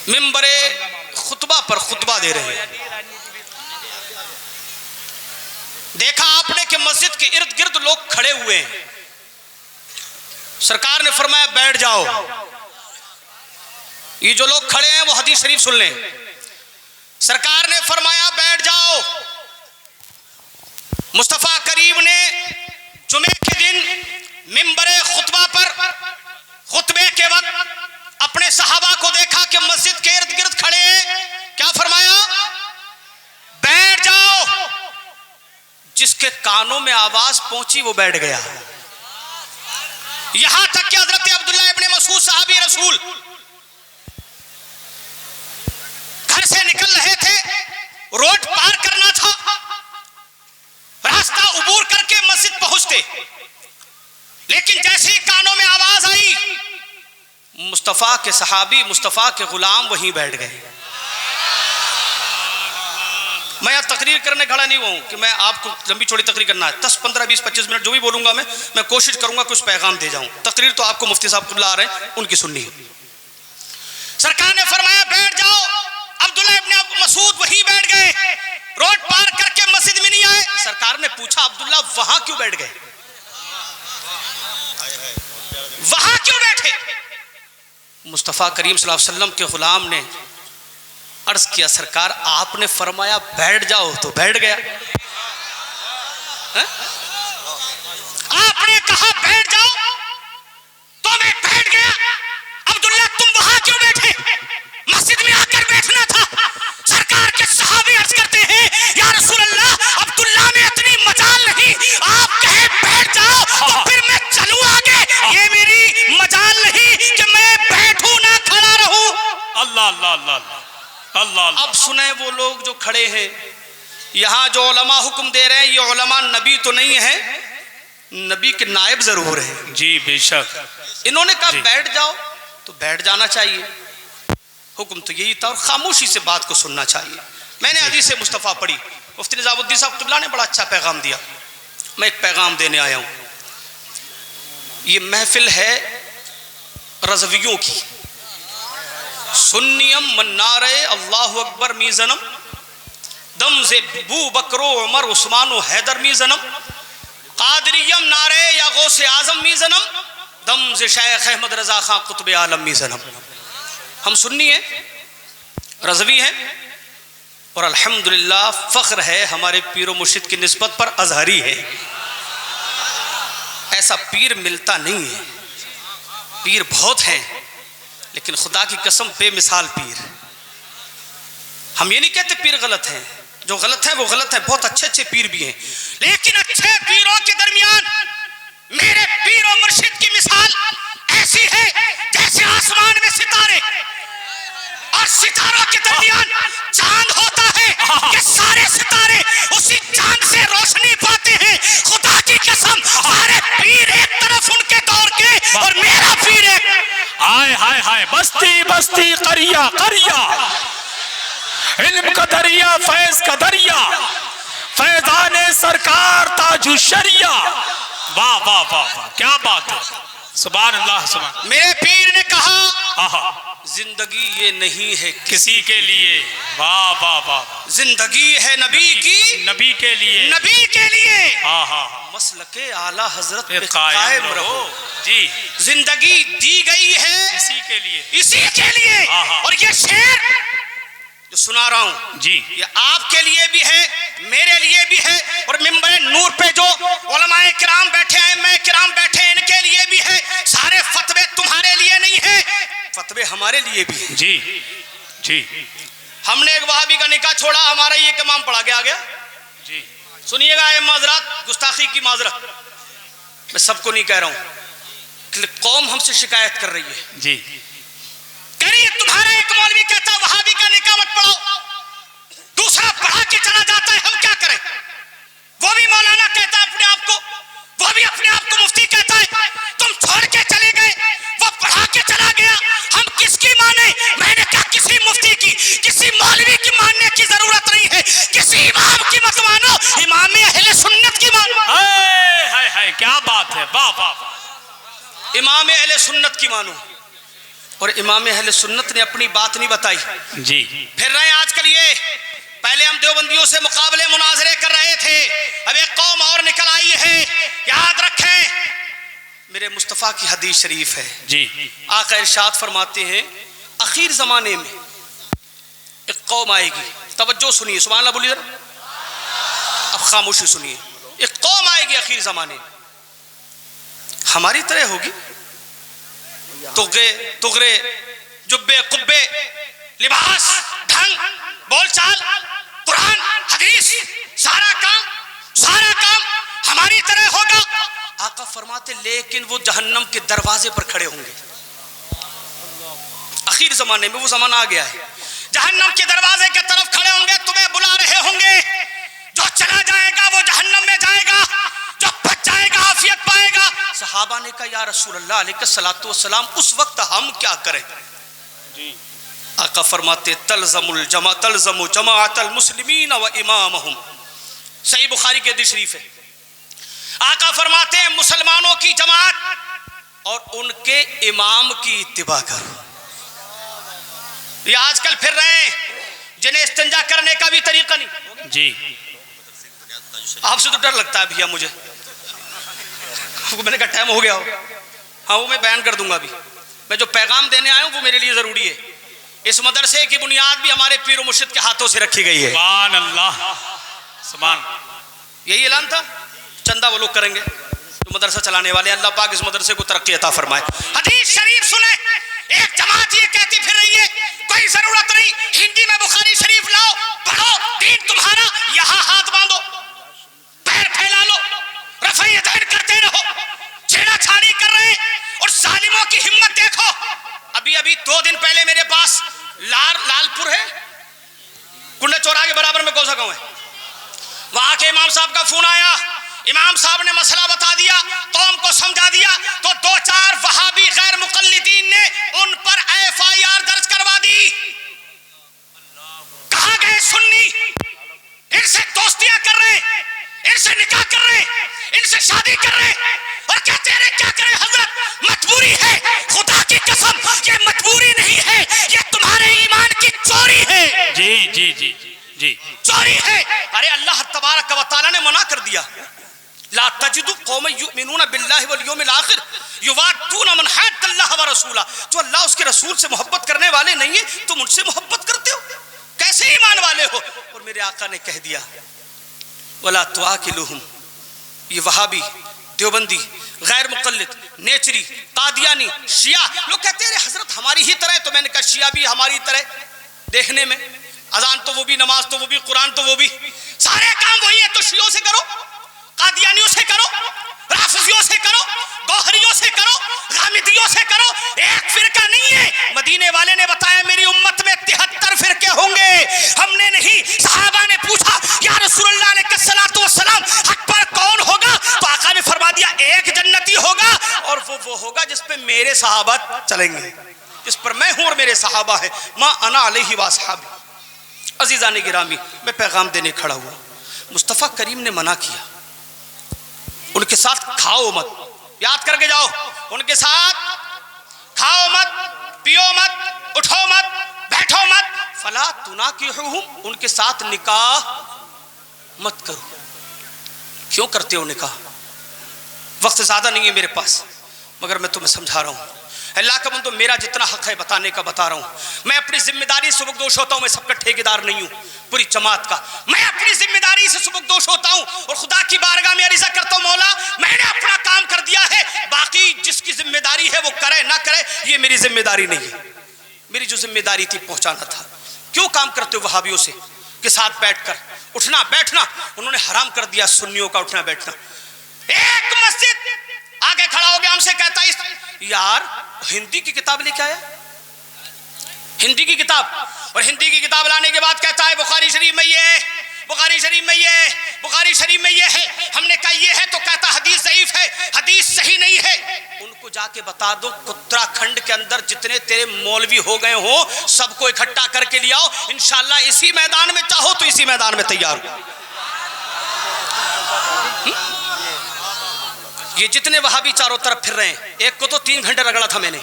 मिंबरे खुतबा पर खुतबा दे रहे हैं। देखा आपने कि मस्जिद के इर्द गिर्द लोग खड़े हुए हैं। सरकार ने फरमाया बैठ जाओ। ये जो लोग खड़े हैं वो हदीस शरीफ सुन लें। सरकार ने फरमाया बैठ जाओ। मुस्तफा करीम ने जुमे के दिन मिंबरे खुतबा पर खुतबे के वक्त अपने सहाबा को देखा कि मस्जिद के इर्द गिर्द खड़े हैं। क्या फरमाया? बैठ जाओ। जिसके कानों में आवाज पहुंची वो बैठ गया। यहां तक कि हजरत अब्दुल्लाह इब्ने मसूद साहबी रसूल घर से निकल रहे थे, रोड पार करना था, रास्ता उबूर करके मस्जिद पहुंचते, लेकिन जैसे ही कानों में आवाज आई, मुस्तफा के सहाबी, मुस्तफा के गुलाम वहीं बैठ गए। मैं यहाँ तकरीर करने खड़ा नहीं हूँ कि मैं आपको लंबी चौड़ी तकरीर करना है। 10, 15, 20, 25 मिनट जो भी बोलूंगा मैं कोशिश करूंगा कुछ पैगाम दे जाऊं। तकरीर तो आपको मुफ्ती साहब कुल्ला आ रहे हैं, उनकी सुननी है। सरकार ने फरमाया बैठ जाओ। अब्दुल्लाह इब्ने मसूद वहीं बैठ गए, रोड पार करके मस्जिद में नहीं आए। सरकार ने पूछा अब्दुल्लाह वहां क्यों बैठ गए, वहां क्यों बैठे? मुस्तफा करीम सल्लल्लाहु अलैहि वसल्लम के गुलाम ने अर्ज किया सरकार आपने फरमाया बैठ जाओ तो बैठ गया। आपने कहा बैठ जाओ तो मैं बैठ गया। अब्दुल्लाह तुम वहां क्यों बैठे? मस्जिद में आकर बैठना था। सरकार के सहाबी अर्ज करते हैं या रसूल अल्लाह अब्दुल्लाह में इतनी मजाल नहीं, आप कहे बैठ जाओ तो फिर मैं चलूं आगे। ये मेरी मजाल नहीं कि मैं बैठूं ना खड़ा रहूं। अल्लाह अल्लाह अल्लाह अल्लाह। अब सुने वो लोग जो खड़े हैं, यहाँ जो उलमा हुक्म दे रहे हैं, ये उलमा नबी तो नहीं है, नबी के नायब जरूर है। जी बेशक। इन्होंने कहा बैठ जाओ तो बैठ जाना चाहिए। हुक्म तो यही था और खामोशी से बात को सुनना चाहिए। मैंने हदीस मुस्तफ़ा पढ़ी, मुफ्ती निज़ामुद्दीन साहब क़िबला ने बड़ा अच्छा पैगाम दिया। मैं एक पैगाम देने आया हूँ। ये महफिल है रज़वियों की। सुन्नियम मन्नारे अल्लाहु अकबर मीज़नम दम से बू बकरो उमर उस्मान हैदर मीज़नम कादरियम नारे या गौसे आज़म मीज़नम दम से शेख अहमद रज़ा खां कुतुब आलम मीज़नम। हम सुन्नी हैं, रज़वी हैं और अल्हम्दुलिल्लाह फ़ख्र है हमारे पीर मुर्शिद की निस्बत पर अज़हरी है। ऐसा पीर मिलता नहीं है। पीर बहुत हैं लेकिन खुदा की कसम बेमिसाल पीर। हम ये नहीं कहते पीर गलत हैं, जो गलत है वो गलत है, बहुत अच्छे अच्छे पीर भी हैं, लेकिन अच्छे पीरों के दरमियान मेरे पीर और मुर्शिद की मिसाल ऐसी है जैसे आसमान में सितारे और सितारों के दरमियान चांद होता है कि सारे सितारे उसी चांद से रोशनी पाते हैं। खुदा की कसम सारे पीर एक तरफ उनके दौर के और मेरा पीर एक। हाय हाय हाय, बस्ती बस्ती करिया करिया, इल्म का दरिया फैज का दरिया, फैजाने सरकार ताजु शरिया। वाह वाह वाह वाह, क्या बात है, सुभान अल्लाह सुभान। मेरे पीर ने कहा जिंदगी ये नहीं है किसी के लिए। वाह वाह वाह, जिंदगी है नबी की, नबी के लिए, नबी के लिए। हाँ हाँ, मसलके आला हजरत पे कायम रहो जी। जिंदगी दी गई है इसी के लिए, इसी के लिए। और ये शेर जो सुना रहा हूँ जी, ये आपके लिए भी है, मेरे लिए भी है, और मिंबर नूर पे जो उलमाए किराम बैठे हैं, मैं किराम बैठे हैं, इनके लिए भी है। सारे फतवे तुम्हारे लिए नहीं है, फतवे हमारे लिए भी है जी जी। हमने एक वहाबी का निकाह छोड़ा, हमारा ये इमाम पढ़ा के आ गया जी। सुनिएगा, ये माजरत गुस्ताखी की माजरत, मैं सबको नहीं कह रहा हूँ, कौम हमसे शिकायत कर रही है जी। करिए तुम्हारा एक मौलवी कहता है वहाबी का निकाह मत पढ़ो, दूसरा पढ़ा के चला जाता है, हम क्या करें? वो भी मौलाना कहता है अपने आप को, वो भी अपने आप को मुफ्ती कहता है, तुम छोड़ के चले गए, वो पढ़ा के चला गया, हम किसकी माने? मैंने कहा किसी मुफ्ती की, किसी मौलवी की मानने की जरूरत नहीं है, किसी इमाम की मत मानो, इमाम अहले सुन्नत की मानो। हाय हाय हाय, क्या बात है, वाह वाह, इमाम अहले सुन्नत की मानो। और इमाम अहले सुन्नत ने अपनी बात नहीं बताई जी। फिर रहे आजकल ये, पहले हम देवबंदियों से मुकाबले मुनाजरे कर रहे थे, अब एक कौम और निकल आई है। याद रखें, मेरे मुस्तफ़ा की हदीस शरीफ है जी। आका इरशाद फरमाते हैं, आखिर ज़माने में एक कौम आएगी, तवज्जो सुनिए, सुभान अल्लाह बोलिए, अब खामोशी सुनिए। एक कौम आएगी आखिर ज़माने में, हमारी तरह होगी, तुगरे जुब्बे कुब्बे, लिबास, ढंग, बोलचाल, कुरान हदीस, सारा काम हमारी तरह होगा। आका फरमाते लेकिन वो जहन्नम के दरवाजे पर खड़े होंगे। आखिर जमाने में वो जमाना आ गया है, जहन्नम के दरवाजे की तरफ खड़े होंगे, तुम्हें बुला रहे होंगे। जो चला जाएगा वो जहन्नम में जाएगा, जो बच जाएगा आफियत पाएगा। सहाबा ने कहा, या रसूल अल्लाह अलैहिस्सलातु वस्सलाम, उस वक्त हम क्या करें? आका फरमाते, तलज़मु जमाअतल मुस्लिमीन व इमामहुम। सही बुखारी के हदीस शरीफ है। आका फरमाते हैं, मुसलमानों की जमात और उनके इमाम की इत्तिबा करो। ये आजकल फिर रहे हैं जिन्हें इस्तिंजा करने का भी तरीका नहीं जी। आपसे तो डर लगता है भैया मुझे, मैंने कहा टाइम हो गया हो। हाँ, वो मैं बयान कर दूंगा अभी। मैं जो पैगाम देने आया हूँ वो मेरे लिए जरूरी है। इस मदरसे की बुनियाद भी हमारे पीर मुर्शिद के हाथों से रखी गई है। सुभान अल्लाह, सुभान। यही ऐलान था, चंदा वो लोग करेंगे जो मदरसा चलाने वाले। अल्लाह पाक इस मदरसे को तरक्की अता फरमाए। हदीस शरीफ सुने, एक जमात ये कहती फिर रही है, कोई जरूरत नहीं, हिंदी में बुखारी शरीफ लाओ, पढ़ो, दीन तुम्हारा, यहां हाथ बांधो, पैर फैला लो, रफ़ई यदैन करते रहो, छेड़ाछाड़ी कर रहे हैं। और जालिमों की हिम्मत देखो। अभी 2 दिन पहले मेरे पास लालपुर है, कुंडा चौराहे के बराबर में कौन सा गाँव है, वहां के इमाम साहब का फोन आया। इमाम साहब ने मसला बता दिया, कौम को समझा दिया, तो 2-4 वहाबी गैर मुकल्लिदीन ने उन पर FIR दर्ज करवा दी। कहां गए सुन्नी? इनसे दोस्तियां कर रहे, इनसे निकाह कर रहे, इनसे शादी कर रहे, और कहते हैं क्या करें हजरत, मजबूरी है। खुदा की कसम, ये मजबूरी नहीं है, ये तुम्हारे ईमान की चोरी है। जी जी जी जी, चोरी है। अरे अल्लाह तबारक व तआला ने मना कर दिया, ला तजिदु कौमन युमिनूना बिल्लाहि वल यौमिल आखिर युवाद्दूना मन हद्दल्लाह व रसूला। जो अल्लाह उसके रसूल से मोहब्बत करने वाले नहीं है, तुम उनसे मोहब्बत करते हो, कैसे ईमान वाले हो? और मेरे आका ने कह दिया, वला तुआकिलुहुम, ये वहाबी, देवबंदी, गैर मुकल्लिद, नेचरी, कादियानी, शिया लोग कहते हैं हजरत हमारी ही तरह। तो मैंने कहा शिया भी हमारी तरह देखने में, अजान तो वो भी, नमाज तो वो भी, कुरान तो वो भी, सारे काम वही है। तो शियों से करो, कादियानियों से करो, राफिजियों से करो, गौहरियों से करो, गामिदियों से करो, एक फिरका नहीं है। मदीने वाले ने बताया मेरी उम्मत में 73 फिरके होंगे। हमने नहीं, सहाबा ने पूछा या रसूलुल्लाह अलैहिस्सलातु वस्सलाम हक पर कौन होगा? तो आका ने फरमा दिया एक जन्नती होगा, और वो होगा जिस पे मेरे सहाबा चलेंगे, जिस पर मैं हूं और मेरे सहाबा है। मा अना अलैहि व असहाबी। अजीज़ान गिरामी, मैं पैगाम देने खड़ा हुआ, मुस्तफ़ा करीम ने मना किया, उनके साथ खाओ मत, याद करके जाओ, उनके साथ खाओ मत, पियो मत, उठो मत, बैठो मत, फला तुनाकिहुहुम, उनके साथ निकाह मत करो। क्यों करते हो निकाह? वक्त ज्यादा नहीं है मेरे पास, मगर मैं तुम्हें समझा रहा हूं। अल्लाह का बंदो, मेरा जितना हक है बताने का बता रहा हूं। मैं अपनी जिम्मेदारी से सुबकदोश होता हूं, मैं सबका ठेकेदार नहीं हूं, पूरी जमात का। मैं अपनी जिम्मेदारी से सुबकदोश होता हूं और खुदा की बारगाह में अर्ज़ा करता हूं, मौला मैंने अपना काम कर दिया है, बाकी जिसकी जिम्मेदारी है वो करे ना करे, ये मेरी जिम्मेदारी नहीं है। मेरी जो जिम्मेदारी थी पहुंचाना था। क्यों काम करते हो वहाबियों से के साथ बैठकर? उठना बैठना उन्होंने हराम कर दिया, सुन्नियों का उठना बैठना। एक मस्जिद आगे खड़ा हो गया, हमसे कहता है यार हिंदी की किताब लेके आया, हिंदी की किताब, और हिंदी की किताब लाने के बाद कहता है बुखारी शरीफ में ये है, बुखारी शरीफ में ये है, बुखारी शरीफ में ये है। हमने कहा ये है, तो कहता हदीस ज़ईफ है, हदीस सही नहीं है। उनको जाके बता दो उत्तराखंड के अंदर जितने तेरे मौलवी हो गए हो सबको इकट्ठा करके ले आओ, इंशाल्लाह इसी मैदान में, चाहो तो इसी मैदान में तैयार हो। ये जितने वहाबी चारों तरफ फिर रहे हैं, एक को तो 3 घंटे रगड़ा था मैंने,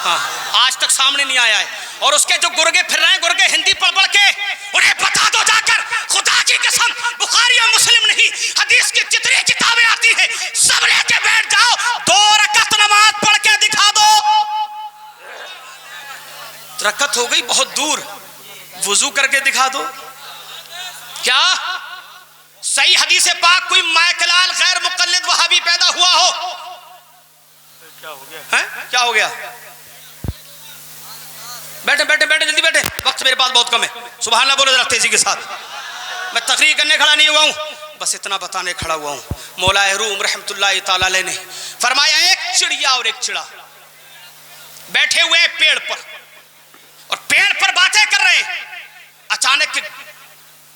हाँ, आज तक सामने नहीं आया है। और उसके जो गुर्गे फिर रहे हैं, गुर्गे हिंदी पढ़ पढ़ के, उन्हें बता दो जाकर, खुदा की कसम बुखारी और मुस्लिम नहीं, हदीस की जितनी किताबें आती हैं सब लेके बैठ जाओ, 2 रकअत नमाज पढ़ के दिखा दो। रकअत हो गई बहुत दूर, वुजू करके दिखा दो। क्या सही हदीस पाक कोई मायकलाल गैर मुकल्लिद वहाबी पैदा हुआ हो? क्या हो गया है? क्या हो गया? बैठे बैठे बैठे, जल्दी बैठे, वक्त मेरे पास बहुत कम है। सुभान अल्लाह बोलो जरा तेजी के साथ। मैं तकरीर करने खड़ा नहीं हुआ हूँ, बस इतना बताने खड़ा हुआ हूँ। मौला रूम रहमतुल्लाह तआला अलैह ने फरमाया, एक चिड़िया और एक चिड़ा बैठे हुए पेड़ पर, और पेड़ पर बातें कर रहे हैं। अचानक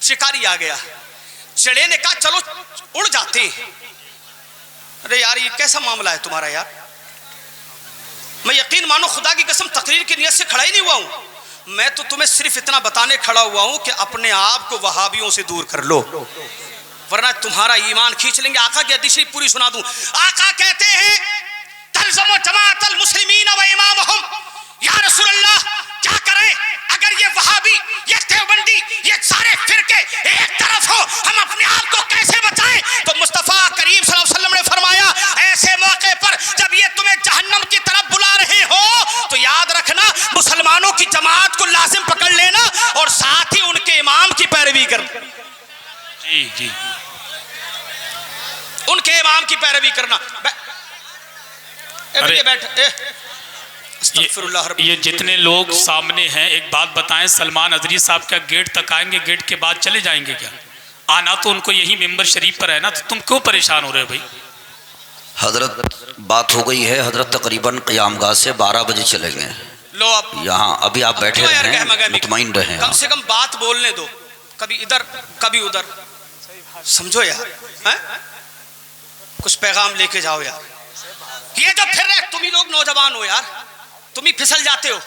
शिकारी आ गया। चिड़े ने कहा चलो उड़ जाते हैं। अरे यार ये कैसा मामला है तुम्हारा यार, मैं यकीन मानो खुदा की कसम तकरीर की नियत से खड़ा ही नहीं हुआ हूं। मैं तो तुम्हें सिर्फ इतना बताने खड़ा हुआ हूं कि अपने आप को वहाबियों से दूर कर लो, वरना तुम्हारा ईमान खींच लेंगे। आका की हदीस पूरी सुना दूं। आका कहते हैं तल्ज़मु जमाअतल मुस्लिमीन व इमामहुम, या रसूलल्लाह क्या करें अगर ये वहाबी, ये देवबंदी, ये सारे फिरके एक तरफ हो, हम अपने आप को कैसे बचाएं? तो मुस्तफा करीम सल्लल्लाहु अलैहि वसल्लम ने फरमाया, ऐसे मौके पर जब ये तुम्हें जहन्नम की तरफ बुला रहे हो तो याद रखना, मुसलमानों की जमात को लाजिम पकड़ लेना और साथ ही उनके इमाम की पैरवी करना। जी जी, उनके इमाम की पैरवी करना। ये जितने लोग सामने हैं, एक बात बताएं, सलमान अजरी साहब क्या गेट तक आएंगे, गेट के बाद चले जाएंगे क्या? आना तो उनको यही मेंबर शरीफ पर है ना, तो तुम क्यों परेशान हो रहे हो भाई? हजरत बात हो गई है, हजरत तकरीबन क़यामगाह से 12 बजे चलेंगे। लो अब यहाँ अभी आप बैठे रहें, मुतमईन रहें। कम से कम बात बोलने दो, कभी इधर कभी उधर, समझो यार है? कुछ पैगाम लेके जाओ यार। ये जो फिर रहे तुम ही लोग नौजवान हो यार, तुम ही फिसल जाते हो।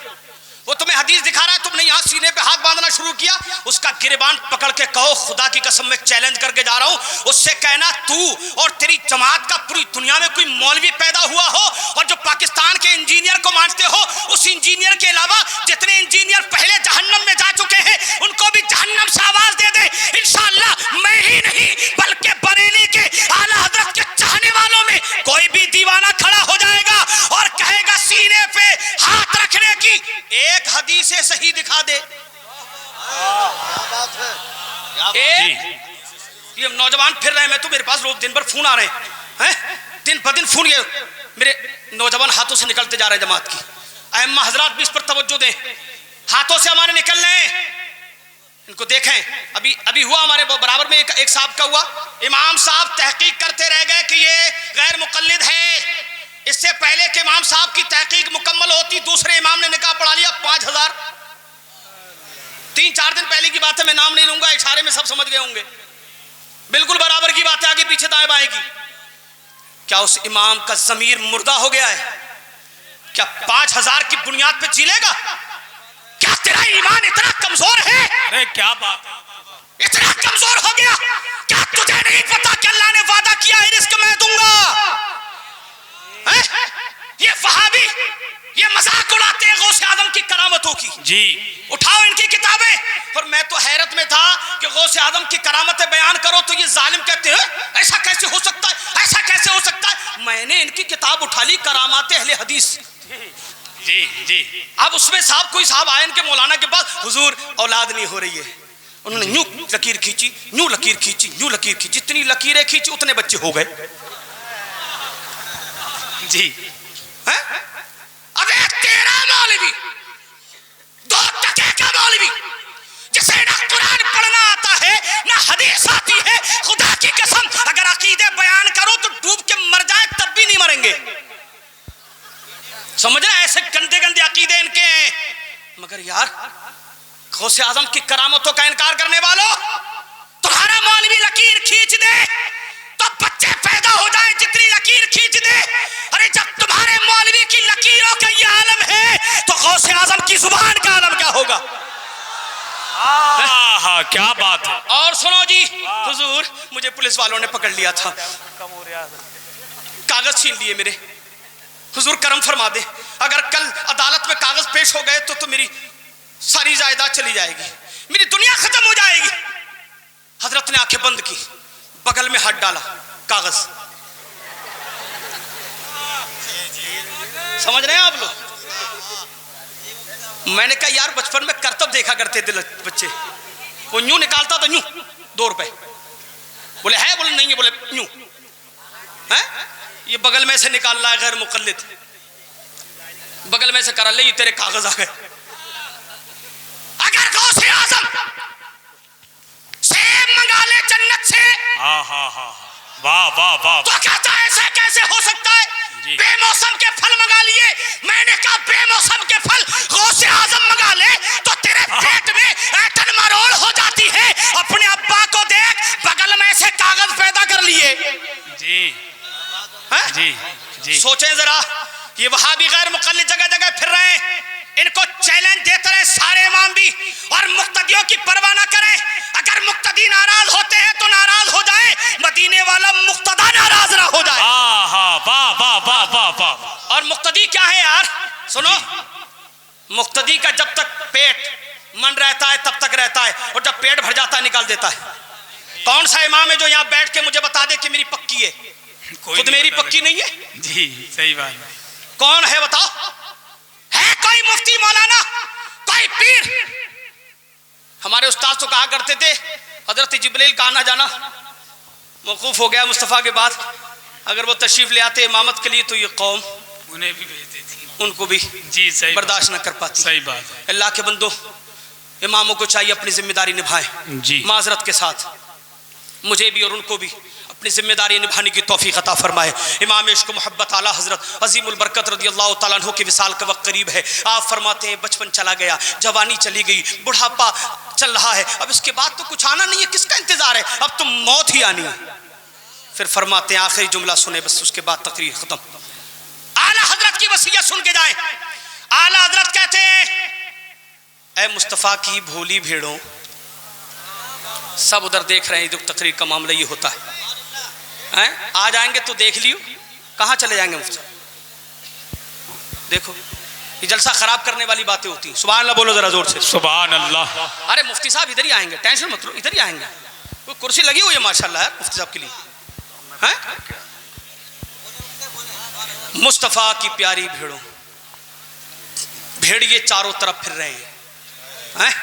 वो तुम्हें हदीस दिखा रहा है, तुमने यहाँ सीने पे हाथ बांधना शुरू किया, उसका गिरबान पकड़ के कहो खुदा की कसम मैं चैलेंज करके जा रहा हूँ, उससे कहना तू और तेरी जमात का पूरी दुनिया में कोई मौलवी पैदा हुआ हो और जो पाकिस्तान के इंजीनियर को मानते हो, उस इंजीनियर के अलावा जितने इंजीनियर पहले जहन्नम में जा चुके हैं उनको भी जहन्नम से आवाज दे दे। इंशाअल्लाह मैं ही नहीं बल्कि बरेली के आला हजरत के चाहने वालों में कोई भी दीवाना खड़ा हो जाएगा और कहेगा सीने पे हाथ रखने की एक हदीस सही दिखा दे। ये नौजवान फिर रहे हैं, मैं तो मेरे पास रोज दिन भर फोन आ रहे हैं, दिन ब दिन फोन, ये मेरे नौजवान हाथों से निकलते जा रहे हैं जमात की। अहम्मा हजरात भी इस पर तवज्जो दें, हाथों से हमारे निकल रहे हैं, इनको देखें। अभी हुआ हमारे बराबर में एक साहब का हुआ, इमाम साहब तहकीक करते रह गए कि ये गैर मुकल्लिद है। इससे पहले कि इमाम साहब की तहकीक मुकम्मल होती दूसरे इमाम ने निकाह पढ़ा लिया 5000। 3-4 दिन पहले की बात है, मैं नाम नहीं लूंगा, इशारे में सब समझ गए होंगे। बिल्कुल बराबर की बात है, आगे पीछे दाएं बाएं की। क्या उस इमाम का ज़मीर मुर्दा हो गया है? क्या 5000 की बुनियाद पे जी लेगा? क्या तेरा ईमान इतना कमजोर है? अरे क्या बात है, इतना कमजोर हो गया? क्या तुझे नहीं पता कि अल्लाह ने वादा किया है रिस्क मैं दूंगा? ये वहाबी ये मजाक उड़ाते हैं गौसे आजम की करामतों की। जी उठाओ इनकी किताबें। और मैं तो हैरत में था कि गौसे आजम की करामतें बयान करो तो ये जालिम कहते हैं ऐसा कैसे हो सकता है, ऐसा कैसे हो सकता है। मैंने इनकी किताब उठा ली, करामात अहले हदीस। जी जी, अब उसमें साहब कोई साहब आए इनके मौलाना के पास, हुजूर औलाद नहीं हो रही है। उन्होंने यूं लकीर खींची, यूं लकीर खींची, यूं लकीर खींची, जितनी लकीरें खींची उतने बच्चे हो गए। जी है? अबे तेरा मौलवी, 2 टके का मौलवी, जिसे ना कुरान पढ़ना आता है ना हदीस आती है, खुदा की कसम अगर अकीदे बयान करो तो डूब के मर जाए तब भी नहीं मरेंगे। समझ रहे? ऐसे गंदे गंदे अकीदे इनके हैं। मगर यार गौसे आजम की करामतों का इनकार करने वालों, तुम्हारा मौलवी लकीर खींच दे तो बच्चे पैदा हो जाए, जितनी लकीर खींच दे। अरे जब तुम्हारे मौलवी की लकीरों का ये आलम है तो गौसे आजम की जुबान का आलम क्या होगा? हाँ क्या बात है। और सुनो जी, हुजूर मुझे पुलिस वालों ने पकड़ लिया था, कागज छीन लिए मेरे, हुजूर करम फरमा दे, अगर कल अदालत में कागज पेश हो गए तो मेरी सारी जायदाद चली जाएगी, मेरी दुनिया खत्म हो जाएगी। हजरत ने आंखें बंद की, बगल में हाथ डाला, कागज। समझ रहे हैं आप लोग? मैंने कहा यार बचपन में करतब देखा करते थे बच्चे, वो यूं निकालता तो यूं 2 रुपए, बोले है, बोले नहीं है, बोले यूं है, ये बगल में से निकाल रहा है गैर मुकल्लिद, बगल में से कर ले, ये तेरे कागज आ गए। अगर गौसे आजम सेब मंगा ले जन्नत से, वाह वाह वाह, तो कहता है ऐसा कैसे हो सकता है? बेमौसम के फल मंगा लिए। मैंने कहा बेमौसम के फल गौसे आजम मंगा ले तो तेरे पेट में ऐंठन मरोड़ हो जाती है। अपने अब्बा को देख, बगल में से कागज पैदा कर लिए। जी है? जी जी, सोचें जरा, ये वहां भी गैर मुकल्लिद जगह जगह फिर रहे हैं, इनको चैलेंज देते रहे सारे इमाम भी, और मुक्तदियों की परवाह ना करें। अगर मुक्तदी नाराज होते हैं तो नाराज हो जाए, मदीने वाला मुक्तदा नाराज ना हो जाए। वाह वाह वाह वाह वाह। और मुक्तदी क्या है यार? सुनो, मुक्तदी का जब तक पेट मन रहता है तब तक रहता है, और जब पेट भर जाता है निकाल देता है। कौन सा इमाम है जो यहाँ बैठ के मुझे बता दे कि मेरी पक्की है? खुद मेरी पक्की नहीं है। जी सही बात। कौन है बताओ? है कोई मुफ्ती मौलाना, कोई पीर? हमारे उस्ताद तो कहा करते थे हजरत जिब्रील का आना जाना मौकूफ हो गया मुस्तफ़ा के बाद, अगर वो तशरीफ ले आते इमामत के लिए तो ये कौम उन्हें भी भेजती थी, उनको भी जी सही बर्दाश्त न कर पाती। सही बात है। अल्लाह के बंदो, इमामों को चाहिए अपनी जिम्मेदारी निभाएं जी, माजरत के साथ। मुझे भी और उनको भी अपनी जिम्मेदारी निभाने की तौफीक अता फरमाए। इमाम इश्क मोहब्बत आला हजरत अजीमुल बरकत रदियल्लाहु ताला अन्हु के विसाल का वक्त करीब है। आप फरमाते हैं बचपन चला गया, जवानी चली गई, बुढ़ापा चल रहा है, अब इसके बाद तो कुछ आना नहीं है, किसका इंतजार है, अब तो मौत ही आनी है। फिर फरमाते हैं आखिरी जुमला सुने, बस उसके बाद तकरीर खत्म। आला हजरत की वसीयत सुन के जाए। आला हजरत कहते हैं, ऐ मुस्तफ़ा की भोली भेड़ों, सब उधर देख रहे हैं, दुख तकरीर का मामला ये होता है। आ जाएंगे तो देख लियो, कहाँ चले जाएंगे मुफ्ती? देखो ये जलसा खराब करने वाली बातें होती हैं। सुभान अल्लाह बोलो जरा जोर से, सुभान अल्लाह। अरे मुफ्ती साहब इधर ही आएंगे, टेंशन मत लो, इधर ही आएंगे, कोई कुर्सी लगी हुई है माशाल्लाह यार मुफ्ती साहब के लिए। हैं? मुस्तफ़ा की प्यारी भेड़ों, भेड़िए चारों तरफ फिर रहे हैं,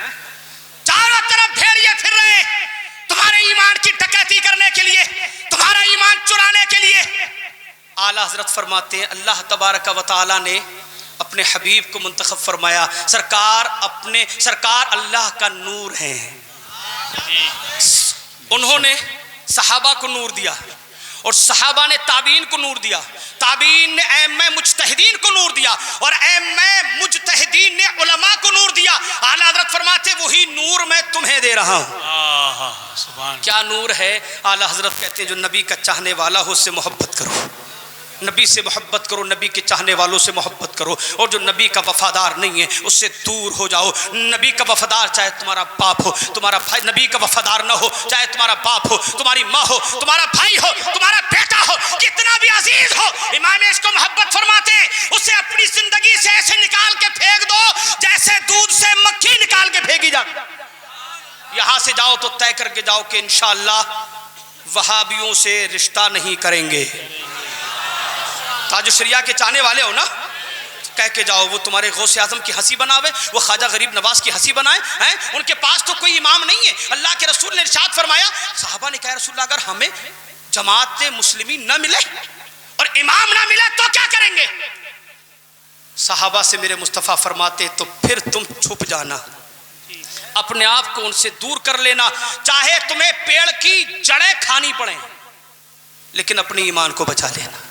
चारों तरफ भेड़िए फिर रहे हैं तुम्हारे ईमान की डकैती करने के लिए, तुम्हारा ईमान चुराने के लिए। आला हजरत फरमाते हैं अल्लाह तबारक व तआला ने अपने हबीब को मुंतखब फरमाया, सरकार अल्लाह का नूर है। उन्होंने सहाबा को नूर दिया और सहाबा ने ताबीन को नूर दिया, ताबीन ने ऐम्मे मुज्तहिदीन को नूर दिया और ऐम्मे मुज्तहिदीन ने उलमा को नूर दिया। आला हज़रत फरमाते वही नूर मैं तुम्हें दे रहा हूँ। क्या नूर है? आला हज़रत कहते हैं जो नबी का चाहने वाला हो उससे मोहब्बत करो, नबी से मोहब्बत करो, नबी के चाहने वालों से मोहब्बत करो, और जो नबी का वफादार नहीं है उससे दूर हो जाओ। नबी का वफादार चाहे तुम्हारा बाप हो, तुम्हारा भाई, नबी का वफादार ना हो चाहे तुम्हारा बाप हो, तुम्हारी माँ हो, तुम्हारा भाई हो, तुम्हारा बेटा हो, कितना भी अजीज हो, इमाम इसको मोहब्बत फरमाते हैं उसे अपनी जिंदगी से ऐसे निकाल के फेंक दो जैसे दूध से मक्खी निकाल के फेंकी जाती। यहाँ से जाओ तो तय करके जाओ कि इंशाअल्लाह वहाबियों से रिश्ता नहीं करेंगे। ताज शरिया के चाहने वाले हो ना, कह के जाओ वो तुम्हारे गौसे आजम की हंसी बनावे, वो ख्वाजा गरीब नवाज की हंसी बनाए हैं। उनके पास तो कोई इमाम नहीं है। अल्लाह के रसूल ने इरशाद फरमाया, साहबा ने कहा रसूलल्लाह अगर हमें जमात मुस्लिमी न मिले और इमाम ना मिले तो क्या करेंगे? साहबा से मेरे मुस्तफ़ा फरमाते तो फिर तुम छुप जाना, अपने आप को उनसे दूर कर लेना, चाहे तुम्हें पेड़ की जड़ें खानी पड़े लेकिन अपने ईमान को बचा लेना।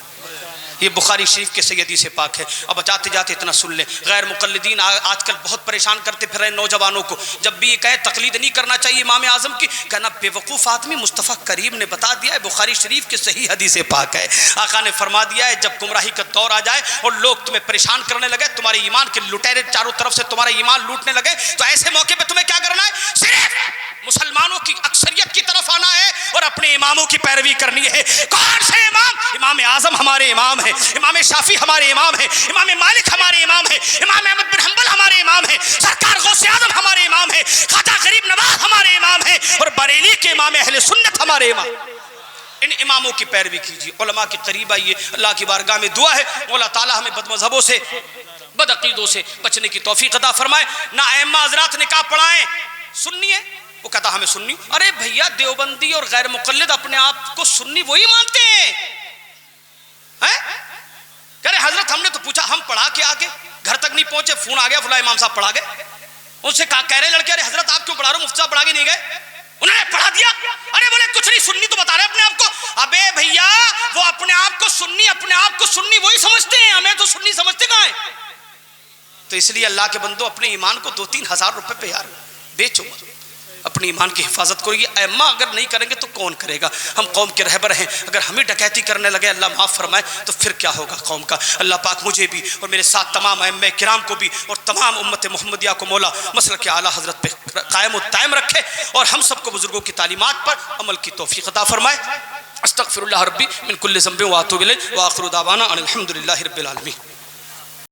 ये बुखारी शरीफ के सैयदी से पाक है। अब जाते जाते इतना सुन ले, गैर मुकल्लिदीन आजकल बहुत परेशान करते फिर रहे नौजवानों को। जब भी ये कहे तकलीद नहीं करना चाहिए इमाम आजम की, कहना बेवकूफ़ आदमी, मुस्तफ़ा करीम ने बता दिया है, बुखारी शरीफ के सही हदीस पाक है, आका ने फरमा दिया है जब गुमराही का दौर आ जाए और लोग तुम्हें परेशान करने लगे, तुम्हारे ईमान के लुटेरे चारों तरफ से तुम्हारा ईमान लूटने लगे, तो ऐसे मौके पर तुम्हें क्या करना है? सिर्फ मुसलमानों की अक्सरियत की तरफ आना है और अपने इमामों की पैरवी करनी है। कौन से इमाम? इमाम आजम हमारे इमाम है, इमाम शाफी हमारे इमाम है, इमाम मालिक हमारे इमाम है, इमाम अहमद बिन हंबल हमारे इमाम है, सरकार गौसे आजम हमारे इमाम है, ख्वाजा गरीब नवाज हमारे इमाम है और बरेली के इमाम अहले सुन्नत हमारे इमाम। इन इमामों की पैरवी कीजिए, उलमा के करीब आइए। अल्लाह की बारगाह में दुआ है मौला ताला हमें बदमज़हबों से बदअकीदों से बचने की तौफीक अता फरमाए। ना अइम्मा हज़रात निकाह पढ़ाएं, सुन्नी है वो कहता हमें सुन्नी, अरे भैया देवबंदी और गैर मुक़ल्लिद अपने आप को सुन्नी वही मानते हैं। कह रहे हजरत हमने तो पूछा, हम पढ़ा के आगे घर तक नहीं पहुंचे, फोन आ गया फला इमाम साहब पढ़ा गए। उनसे कह रहे लड़के, अरे हजरत आप क्यों पढ़ा रहे हो, मुफ्ती साहब पढ़ा के नहीं गए, उन्होंने पढ़ा दिया। अरे बोले कुछ नहीं, सुन्नी तो बता रहे अपने आप को। अबे भैया वो अपने आप को सुन्नी वही समझते हैं, हमें तो सुन्नी समझते कहां है। तो इसलिए अल्लाह के बंदो अपने ईमान को 2-3 हज़ार रुपए पे यार बेचो, अपनी ईमान की हिफाजत करो। ये अइम्मा अगर नहीं करेंगे तो कौन करेगा। हम कौम के रहबर हैं, अगर हम ही डकैती करने लगे अल्लाह माफ़ फरमाए तो फिर क्या होगा कौम का। अल्लाह पाक मुझे भी और मेरे साथ तमाम अइम्मा किराम को भी और तमाम उम्मत मोहम्मदिया को मौला मसलक के आला हज़रत पे कायम व दायम रखे और हम सबको बुजुर्गों की तालीमात पर अमल की तौफीक अता फरमाए। अस्तगफिरुल्लाह रब्बी मिन कुल्लि ज़ंबिन व अतूबु इलैहि व आखिरु दावाना अनिल हम्दुलिल्लाहि रब्बिल आलमीन।